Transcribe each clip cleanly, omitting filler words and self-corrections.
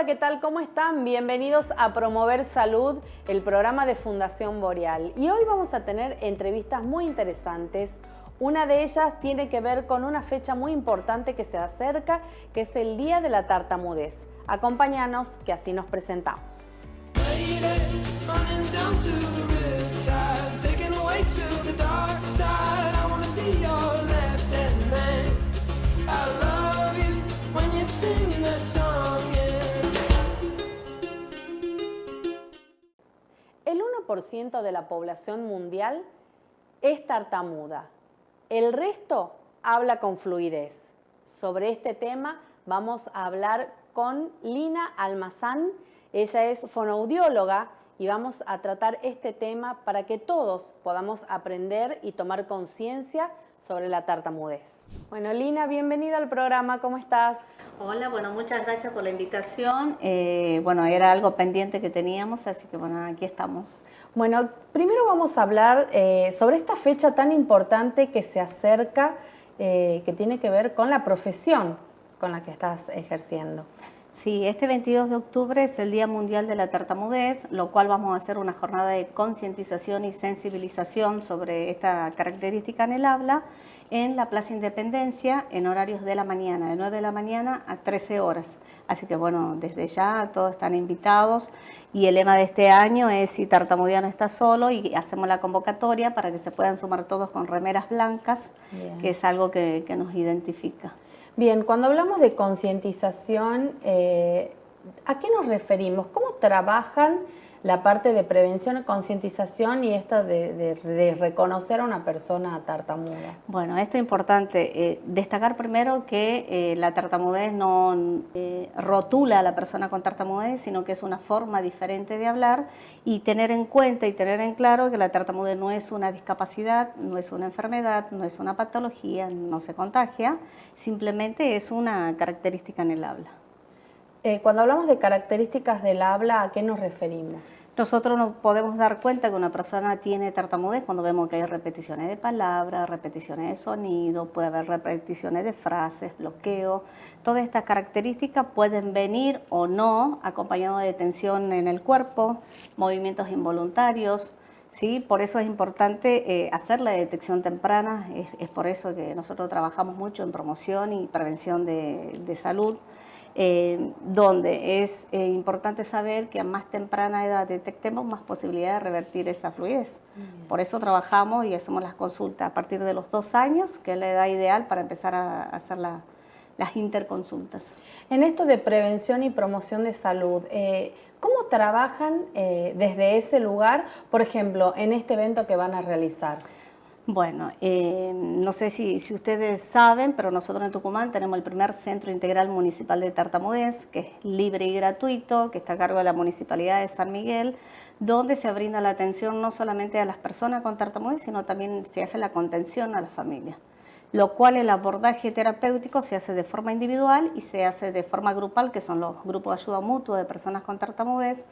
Hola, ¿qué tal? ¿Cómo están? Bienvenidos a Promover Salud, el programa de Fundación Boreal. Y hoy vamos a tener entrevistas muy interesantes. Una de ellas tiene que ver con una fecha muy importante que se acerca, que es el Día de la Tartamudez. Acompáñanos, que así nos presentamos. El 1% de la población mundial es tartamuda. El resto habla con fluidez. Sobre este tema vamos a hablar con Lina Almazán. Ella es fonoaudióloga y vamos a tratar este tema para que todos podamos aprender y tomar conciencia sobre la tartamudez. Bueno, Lina, bienvenida al programa. ¿Cómo estás? Hola, bueno, muchas gracias por la invitación. Bueno, era algo pendiente que teníamos, así que bueno, aquí estamos. Bueno, primero vamos a hablar sobre esta fecha tan importante que se acerca, que tiene que ver con la profesión con la que estás ejerciendo. Sí, este 22 de octubre es el Día Mundial de la Tartamudez, lo cual vamos a hacer una jornada de concientización y sensibilización sobre esta característica en el habla en la Plaza Independencia en horarios de la mañana, de 9 de la mañana a 13 horas. Así que bueno, desde ya todos están invitados y el lema de este año es "Si tartamudea no está solo", y hacemos la convocatoria para que se puedan sumar todos con remeras blancas, que es algo que nos identifica. Bien, cuando hablamos de concientización, ¿a qué nos referimos? ¿Cómo trabajan la parte de prevención y concientización y esto de reconocer a una persona tartamuda? Bueno, esto es importante. Destacar primero que la tartamudez no rotula a la persona con tartamudez, sino que es una forma diferente de hablar, y tener en cuenta y tener en claro que la tartamudez no es una discapacidad, no es una enfermedad, no es una patología, no se contagia, simplemente es una característica en el habla. Cuando hablamos de características del habla, ¿a qué nos referimos? Nosotros nos podemos dar cuenta que una persona tiene tartamudez cuando vemos que hay repeticiones de palabras, repeticiones de sonido, puede haber repeticiones de frases, bloqueo. Todas estas características pueden venir o no acompañadas de tensión en el cuerpo, movimientos involuntarios, ¿sí? Por eso es importante hacer la detección temprana. Es por eso que nosotros trabajamos mucho en promoción y prevención de salud. Donde es importante saber que a más temprana edad detectemos, más posibilidad de revertir esa fluidez. Por eso trabajamos y hacemos las consultas a partir de los 2 años, que es la edad ideal para empezar a hacer las interconsultas. En esto de prevención y promoción de salud, ¿cómo trabajan desde ese lugar, por ejemplo, en este evento que van a realizar? Bueno, no sé si ustedes saben, pero nosotros en Tucumán tenemos el primer Centro Integral Municipal de Tartamudez, que es libre y gratuito, que está a cargo de la Municipalidad de San Miguel, donde se brinda la atención no solamente a las personas con tartamudez, sino también se hace la contención a la familia, lo cual el abordaje terapéutico se hace de forma individual y se hace de forma grupal, que son los grupos de ayuda mutua de personas con tartamudez,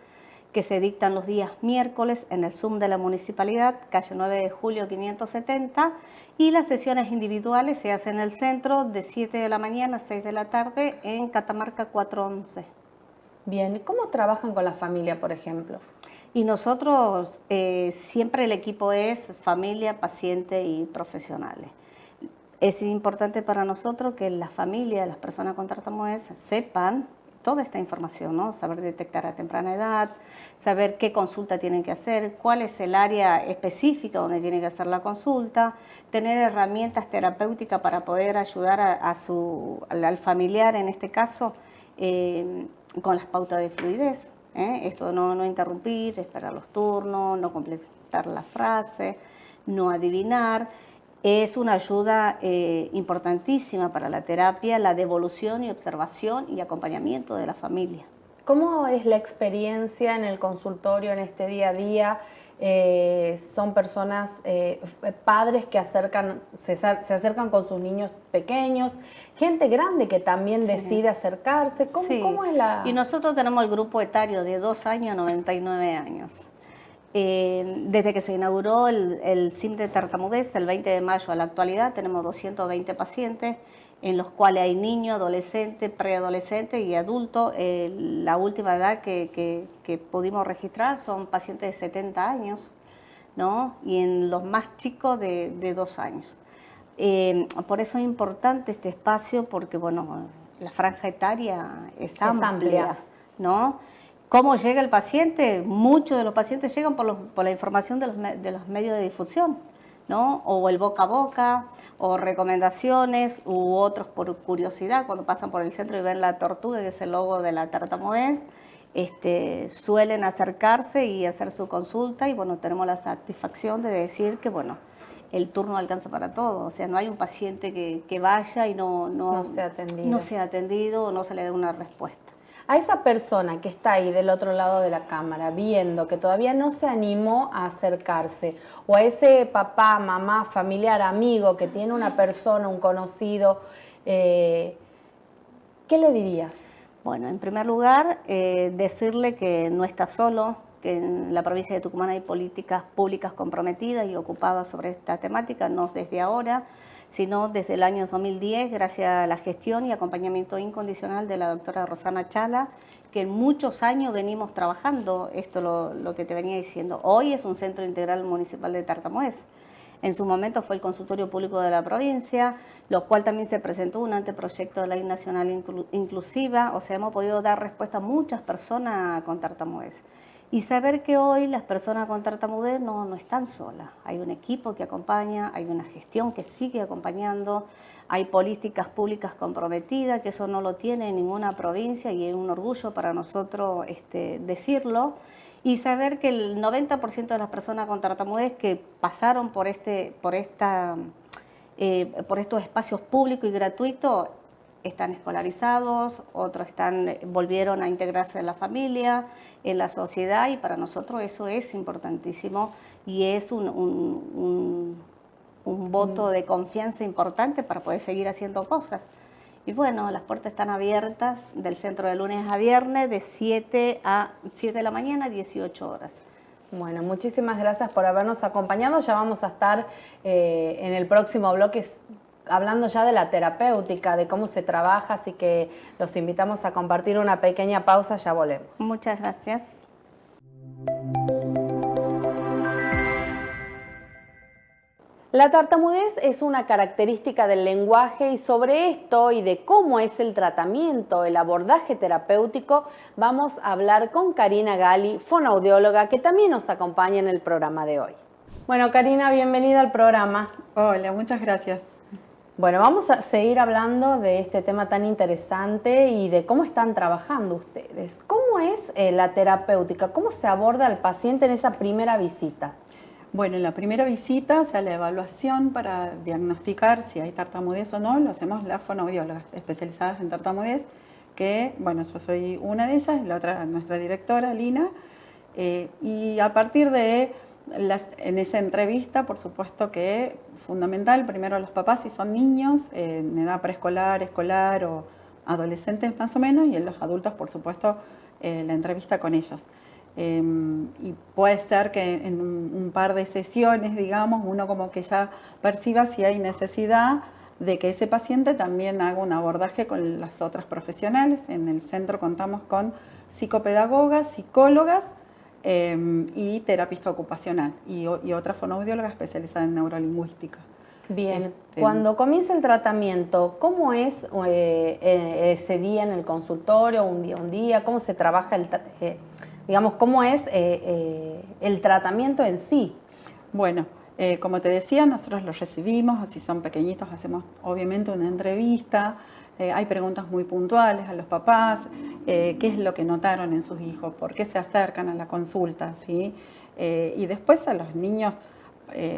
que se dictan los días miércoles en el Zoom de la Municipalidad, calle 9 de julio 570, y las sesiones individuales se hacen en el centro de 7 de la mañana a 6 de la tarde en Catamarca 411. Bien, ¿cómo trabajan con la familia, por ejemplo? Y nosotros siempre el equipo es familia, paciente y profesionales. Es importante para nosotros que la familia, las personas con tartamudez sepan toda esta información, ¿no? Saber detectar a temprana edad, saber qué consulta tienen que hacer, cuál es el área específica donde tienen que hacer la consulta, tener herramientas terapéuticas para poder ayudar al familiar, en este caso, con las pautas de fluidez. Esto no interrumpir, esperar los turnos, no completar la frase, no adivinar. Es una ayuda importantísima para la terapia, la devolución y observación y acompañamiento de la familia. ¿Cómo es la experiencia en el consultorio, en este día a día? Son personas, padres que se acercan con sus niños pequeños, gente grande que también decide acercarse. ¿Cómo es la...? Y nosotros tenemos el grupo etario de 2 años a 99 años. Desde que se inauguró el CIM de tartamudez, el 20 de mayo a la actualidad, tenemos 220 pacientes. en los cuales hay niño, adolescente, preadolescente y adulto. La última edad que pudimos registrar son pacientes de 70 años, ¿no? Y en los más chicos de 2 años. Por eso es importante este espacio, porque bueno, la franja etaria es amplia, ¿no? ¿Cómo llega el paciente? Muchos de los pacientes llegan por la información de los medios de difusión, ¿no? O el boca a boca, o recomendaciones, u otros por curiosidad, cuando pasan por el centro y ven la tortuga, que es el logo de la tartamudez, suelen acercarse y hacer su consulta, y bueno, tenemos la satisfacción de decir que bueno, el turno alcanza para todo. O sea, no hay un paciente que vaya y no sea atendido o no se le dé una respuesta. A esa persona que está ahí del otro lado de la cámara, viendo que todavía no se animó a acercarse, o a ese papá, mamá, familiar, amigo que tiene una persona, un conocido, ¿qué le dirías? Bueno, en primer lugar, decirle que no está solo, que en la provincia de Tucumán hay políticas públicas comprometidas y ocupadas sobre esta temática, no desde ahora, sino desde el año 2010, gracias a la gestión y acompañamiento incondicional de la doctora Rosana Chala, que en muchos años venimos trabajando esto, lo que te venía diciendo. Hoy es un centro integral municipal de tartamudez. En su momento fue el consultorio público de la provincia, lo cual también se presentó un anteproyecto de ley nacional inclusiva. O sea, hemos podido dar respuesta a muchas personas con tartamudez. Y saber que hoy las personas con tartamudez no están solas. Hay un equipo que acompaña, hay una gestión que sigue acompañando, hay políticas públicas comprometidas, que eso no lo tiene ninguna provincia y es un orgullo para nosotros decirlo. Y saber que el 90% de las personas con tartamudez que pasaron por estos espacios públicos y gratuitos están escolarizados, otros volvieron a integrarse en la familia, en la sociedad, y para nosotros eso es importantísimo y es un voto de confianza importante para poder seguir haciendo cosas. Y bueno, las puertas están abiertas del centro de lunes a viernes de 7 de la mañana a 18 horas. Bueno, muchísimas gracias por habernos acompañado. Ya vamos a estar en el próximo bloque hablando ya de la terapéutica, de cómo se trabaja, así que los invitamos a compartir una pequeña pausa, ya volvemos. Muchas gracias. La tartamudez es una característica del lenguaje y sobre esto y de cómo es el tratamiento, el abordaje terapéutico, vamos a hablar con Karina Gali, fonoaudióloga, que también nos acompaña en el programa de hoy. Bueno, Karina, bienvenida al programa. Hola, muchas gracias. Bueno, vamos a seguir hablando de este tema tan interesante y de cómo están trabajando ustedes. ¿Cómo es la terapéutica? ¿Cómo se aborda al paciente en esa primera visita? Bueno, en la primera visita, o sea, la evaluación para diagnosticar si hay tartamudez o no, lo hacemos las fonoaudiólogas especializadas en tartamudez, que, bueno, yo soy una de ellas, la otra, nuestra directora, Lina, y a partir de en esa entrevista, por supuesto que fundamental, primero los papás si son niños, en edad preescolar, escolar o adolescentes más o menos, y en los adultos, por supuesto, la entrevista con ellos. Y puede ser que en un par de sesiones, digamos, uno como que ya perciba si hay necesidad de que ese paciente también haga un abordaje con las otras profesionales. En el centro contamos con psicopedagogas, psicólogas y terapista ocupacional y otra fonoaudióloga especializada en neurolingüística. Bien, cuando comienza el tratamiento, ¿cómo es ese día en el consultorio, un día? ¿Cómo se trabaja digamos, cómo es el tratamiento en sí? Bueno, como te decía, nosotros los recibimos, si son pequeñitos hacemos obviamente una entrevista, hay preguntas muy puntuales a los papás, qué es lo que notaron en sus hijos, por qué se acercan a la consulta, ¿sí? Y después a los niños,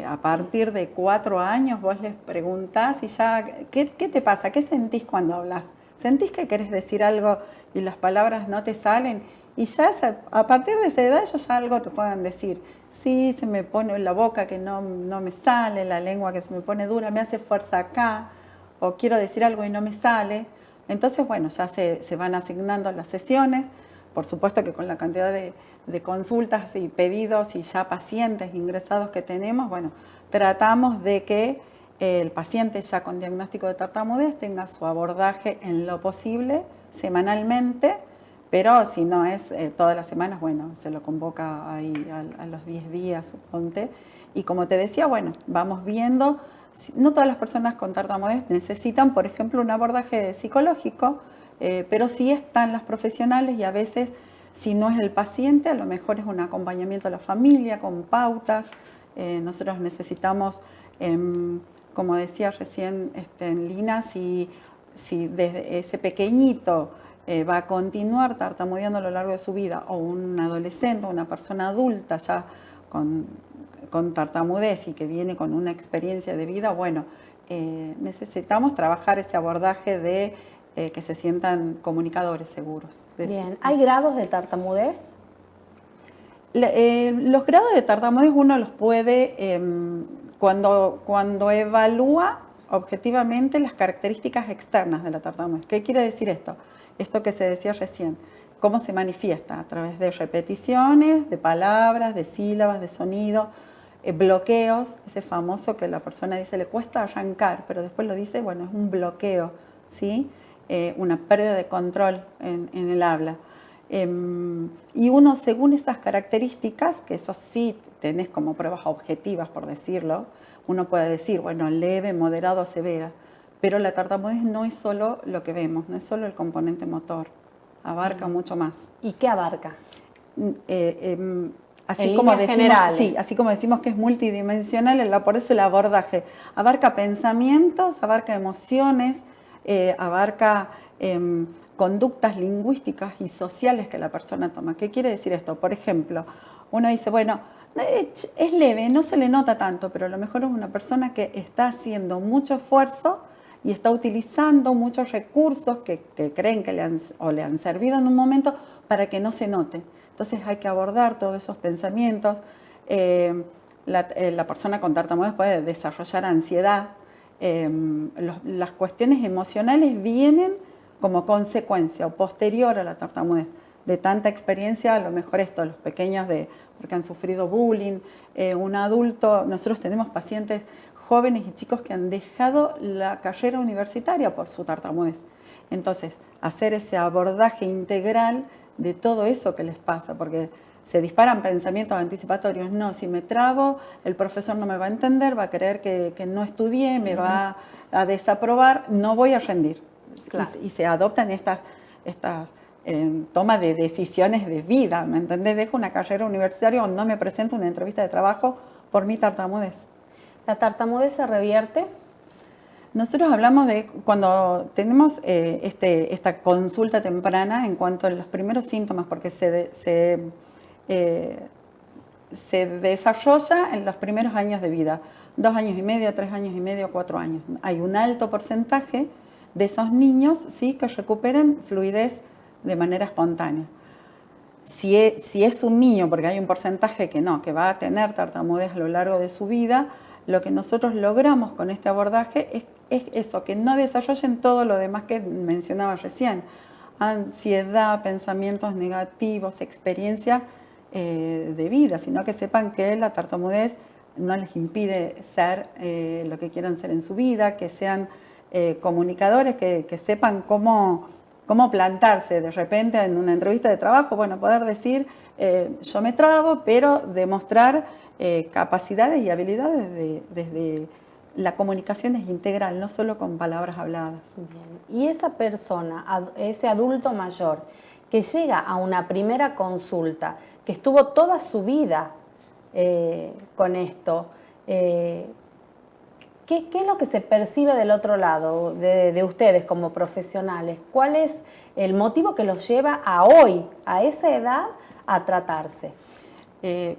a partir de 4 años, vos les preguntás y ya, ¿qué te pasa? ¿Qué sentís cuando hablas? ¿Sentís que querés decir algo y las palabras no te salen? Y ya a partir de esa edad ellos ya algo te puedan decir. Sí, se me pone la boca que no me sale, la lengua que se me pone dura, me hace fuerza acá, o quiero decir algo y no me sale. Entonces, bueno, ya se van asignando las sesiones. Por supuesto que con la cantidad de consultas y pedidos y ya pacientes ingresados que tenemos, bueno, tratamos de que el paciente ya con diagnóstico de tartamudez tenga su abordaje en lo posible semanalmente, pero si no es todas las semanas, bueno, se lo convoca ahí a los 10 días, suponte. Y como te decía, bueno, vamos viendo, no todas las personas con tartamudez necesitan, por ejemplo, un abordaje psicológico, pero sí están las profesionales y a veces, si no es el paciente, a lo mejor es un acompañamiento a la familia con pautas. Nosotros necesitamos, como decía recién Lina, si desde ese pequeñito va a continuar tartamudeando a lo largo de su vida, o un adolescente o una persona adulta ya con tartamudez y que viene con una experiencia de vida, bueno, necesitamos trabajar ese abordaje de que se sientan comunicadores seguros. Bien, ¿hay grados de tartamudez? Los grados de tartamudez uno los puede, cuando evalúa objetivamente las características externas de la tartamudez. ¿Qué quiere decir esto? Esto que se decía recién, ¿cómo se manifiesta? A través de repeticiones, de palabras, de sílabas, de sonido, bloqueos, ese famoso que la persona dice le cuesta arrancar, pero después lo dice, bueno, es un bloqueo, ¿sí? Una pérdida de control en el habla. Y uno, según esas características, que eso sí tenés como pruebas objetivas, por decirlo, uno puede decir, bueno, leve, moderado, severa, pero la tartamudez no es solo lo que vemos, no es solo el componente motor, abarca mucho más. ¿Y qué abarca? Así como decimos, sí, así como decimos que es multidimensional, por eso el abordaje abarca pensamientos, abarca emociones, abarca conductas lingüísticas y sociales que la persona toma. ¿Qué quiere decir esto? Por ejemplo, uno dice, bueno, es leve, no se le nota tanto, pero a lo mejor es una persona que está haciendo mucho esfuerzo y está utilizando muchos recursos que creen que le han servido en un momento para que no se note. Entonces hay que abordar todos esos pensamientos. La persona con tartamudez puede desarrollar ansiedad. Las cuestiones emocionales vienen como consecuencia o posterior a la tartamudez. De tanta experiencia, a lo mejor los pequeños porque han sufrido bullying, un adulto, nosotros tenemos pacientes jóvenes y chicos que han dejado la carrera universitaria por su tartamudez. Entonces, hacer ese abordaje integral de todo eso que les pasa, porque se disparan pensamientos anticipatorios. No, si me trabo, el profesor no me va a entender, va a creer que no estudié, me va a desaprobar, no voy a rendir. Claro. Y se adoptan estas toma de decisiones de vida, ¿me entendés? Dejo una carrera universitaria o no me presento a una entrevista de trabajo por mi tartamudez. ¿La tartamudez se revierte? Nosotros hablamos de cuando tenemos esta consulta temprana en cuanto a los primeros síntomas, porque se desarrolla en los primeros años de vida, 2 años y medio, 3 años y medio, 4 años. Hay un alto porcentaje de esos niños, ¿sí?, que recuperan fluidez de manera espontánea. Si es un niño, porque hay un porcentaje que no, que va a tener tartamudez a lo largo de su vida, lo que nosotros logramos con este abordaje es eso, que no desarrollen todo lo demás que mencionaba recién. Ansiedad, pensamientos negativos, experiencias de vida, sino que sepan que la tartamudez no les impide ser lo que quieran ser en su vida, que sean comunicadores, que sepan cómo plantarse de repente en una entrevista de trabajo, bueno, poder decir, yo me trabo, pero demostrar capacidades y habilidades desde la comunicación es integral, no solo con palabras habladas. Bien. Y esa persona, ese adulto mayor, que llega a una primera consulta, que estuvo toda su vida con esto, ¿qué es lo que se percibe del otro lado, de ustedes como profesionales? ¿Cuál es el motivo que los lleva a hoy, a esa edad, a tratarse?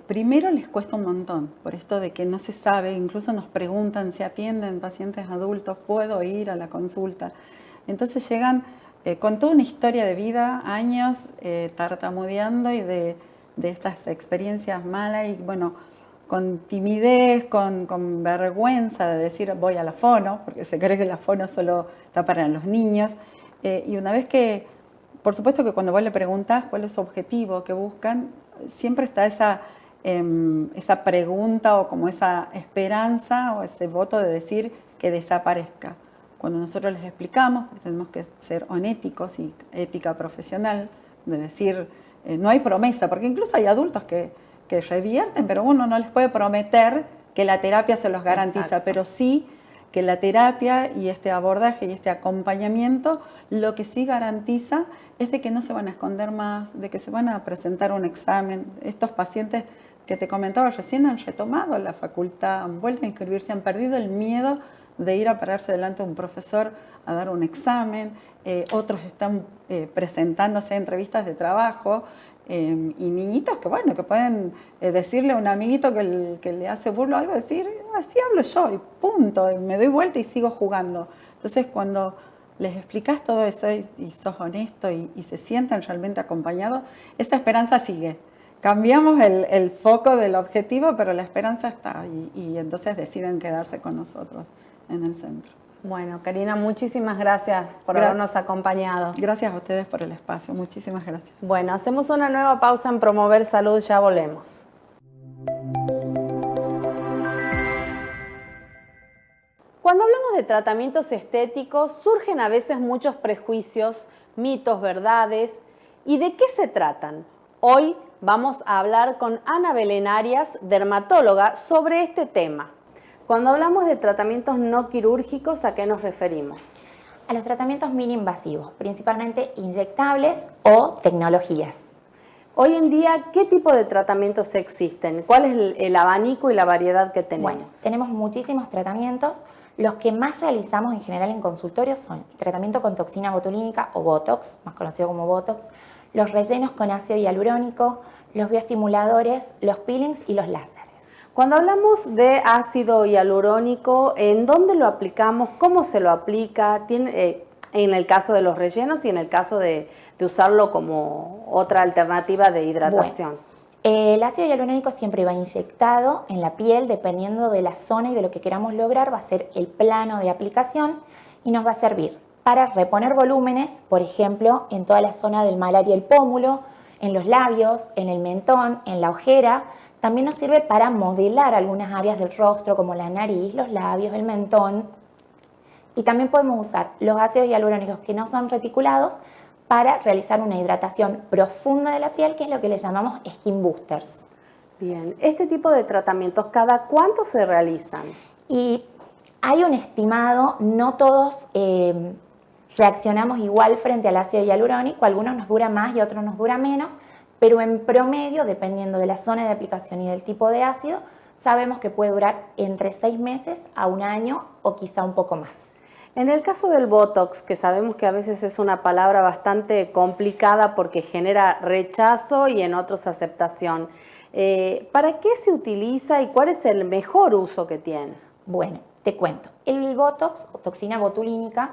Primero les cuesta un montón, por esto de que no se sabe, incluso nos preguntan si atienden pacientes adultos, ¿puedo ir a la consulta? Entonces llegan con toda una historia de vida, años tartamudeando y de estas experiencias malas y bueno, con timidez, con vergüenza de decir voy a la fono, porque se cree que la fono solo está para los niños. Y una vez que, por supuesto que cuando vos le preguntás cuál es su objetivo, qué buscan, siempre está esa pregunta o como esa esperanza o ese voto de decir que desaparezca. Cuando nosotros les explicamos, porque tenemos que ser honéticos y ética profesional, de decir, no hay promesa, porque incluso hay adultos que revierten, pero uno no les puede prometer que la terapia se los garantiza, Exacto. pero sí que la terapia y este abordaje y este acompañamiento lo que sí garantiza es de que no se van a esconder más, de que se van a presentar un examen. Estos pacientes que te comentaba recién han retomado la facultad, han vuelto a inscribirse, han perdido el miedo de ir a pararse delante de un profesor a dar un examen, otros están presentándose en entrevistas de trabajo, y niñitos que bueno, que pueden decirle a un amiguito que le hace burla o algo, decir, así hablo yo y punto, y me doy vuelta y sigo jugando. Entonces cuando les explicas todo eso y sos honesto y se sienten realmente acompañados, esa esperanza sigue. Cambiamos el foco del objetivo, pero la esperanza está y entonces deciden quedarse con nosotros en el centro. Bueno, Karina, muchísimas gracias por habernos acompañado. Gracias a ustedes por el espacio, muchísimas gracias. Bueno, hacemos una nueva pausa en Promover Salud, ya volvemos. Cuando hablamos de tratamientos estéticos, surgen a veces muchos prejuicios, mitos, verdades. ¿Y de qué se tratan? Hoy vamos a hablar con Ana Belén Arias, dermatóloga, sobre este tema. Cuando hablamos de tratamientos no quirúrgicos, ¿a qué nos referimos? A los tratamientos mini-invasivos, principalmente inyectables o tecnologías. Hoy en día, ¿qué tipo de tratamientos existen? ¿Cuál es el abanico y la variedad que tenemos? Bueno, tenemos muchísimos tratamientos. Los que más realizamos en general en consultorio son el tratamiento con toxina botulínica o Botox, más conocido como Botox, los rellenos con ácido hialurónico, los bioestimuladores, los peelings y los láseres. Cuando hablamos de ácido hialurónico, ¿en dónde lo aplicamos? ¿Cómo se lo aplica? En el caso de los rellenos y en el caso de usarlo como otra alternativa de hidratación. Bueno, el ácido hialurónico siempre va inyectado en la piel, dependiendo de la zona y de lo que queramos lograr, va a ser el plano de aplicación y nos va a servir para reponer volúmenes, por ejemplo, en toda la zona del malar y el pómulo, en los labios, en el mentón, en la ojera. También nos sirve para modelar algunas áreas del rostro, como la nariz, los labios, el mentón. Y también podemos usar los ácidos hialurónicos que no son reticulados para realizar una hidratación profunda de la piel, que es lo que le llamamos skin boosters. Bien, este tipo de tratamientos, ¿cada cuánto se realizan? Y hay un estimado, no todos reaccionamos igual frente al ácido hialurónico, algunos nos dura más y otros nos dura menos, pero en promedio, dependiendo de la zona de aplicación y del tipo de ácido, sabemos que puede durar entre 6 meses a 1 año o quizá un poco más. En el caso del Botox, que sabemos que a veces es una palabra bastante complicada porque genera rechazo y en otros aceptación, ¿para qué se utiliza y cuál es el mejor uso que tiene? Bueno, te cuento. El Botox o toxina botulínica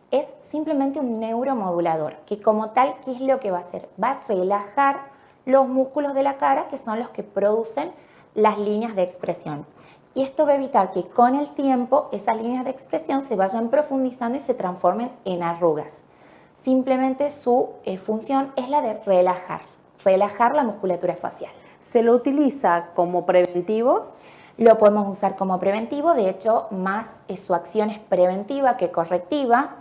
es simplemente un neuromodulador, que como tal, ¿qué es lo que va a hacer? Va a relajar los músculos de la cara, que son los que producen las líneas de expresión. Y esto va a evitar que con el tiempo esas líneas de expresión se vayan profundizando y se transformen en arrugas. Simplemente su función es la de relajar la musculatura facial. ¿Se lo utiliza como preventivo? Lo podemos usar como preventivo, de hecho, más su acción es preventiva que correctiva.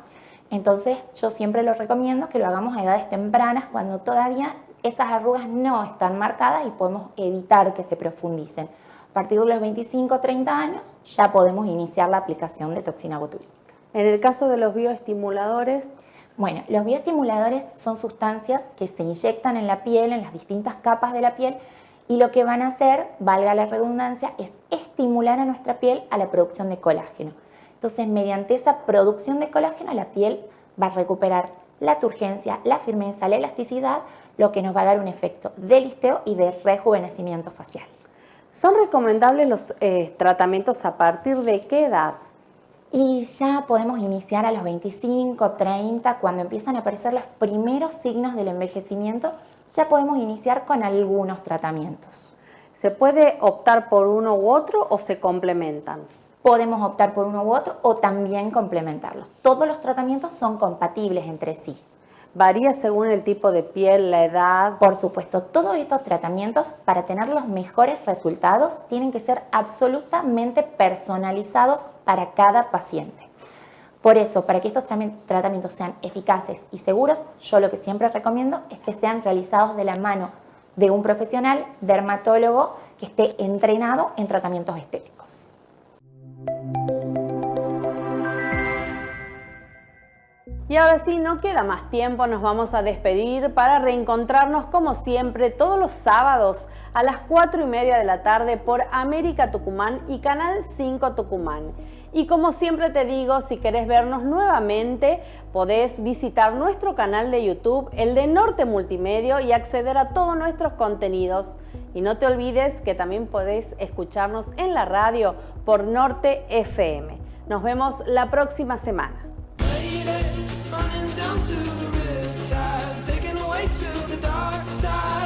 Entonces, yo siempre lo recomiendo que lo hagamos a edades tempranas, cuando todavía esas arrugas no están marcadas y podemos evitar que se profundicen. A partir de los 25 o 30 años ya podemos iniciar la aplicación de toxina botulínica. En el caso de los bioestimuladores, bueno, los bioestimuladores son sustancias que se inyectan en la piel, en las distintas capas de la piel, y lo que van a hacer, valga la redundancia, es estimular a nuestra piel a la producción de colágeno. Entonces, mediante esa producción de colágeno, la piel va a recuperar la turgencia, la firmeza, la elasticidad, lo que nos va a dar un efecto de listeo y de rejuvenecimiento facial. ¿Son recomendables los tratamientos a partir de qué edad? Y ya podemos iniciar a los 25, 30, cuando empiezan a aparecer los primeros signos del envejecimiento, ya podemos iniciar con algunos tratamientos. ¿Se puede optar por uno u otro o se complementan? Podemos optar por uno u otro o también complementarlos. Todos los tratamientos son compatibles entre sí. ¿Varía según el tipo de piel, la edad? Por supuesto, todos estos tratamientos, para tener los mejores resultados, tienen que ser absolutamente personalizados para cada paciente. Por eso, para que estos tratamientos sean eficaces y seguros, yo lo que siempre recomiendo es que sean realizados de la mano de un profesional dermatólogo que esté entrenado en tratamientos estéticos. Y ahora sí, no queda más tiempo, nos vamos a despedir para reencontrarnos como siempre todos los sábados a las 4:30 de la tarde por América Tucumán y Canal 5 Tucumán. Y como siempre te digo, si querés vernos nuevamente, podés visitar nuestro canal de YouTube, el de Norte Multimedia, y acceder a todos nuestros contenidos. Y no te olvides que también podés escucharnos en la radio por Norte FM. Nos vemos la próxima semana. Running down to the riptide, taken away to the dark side.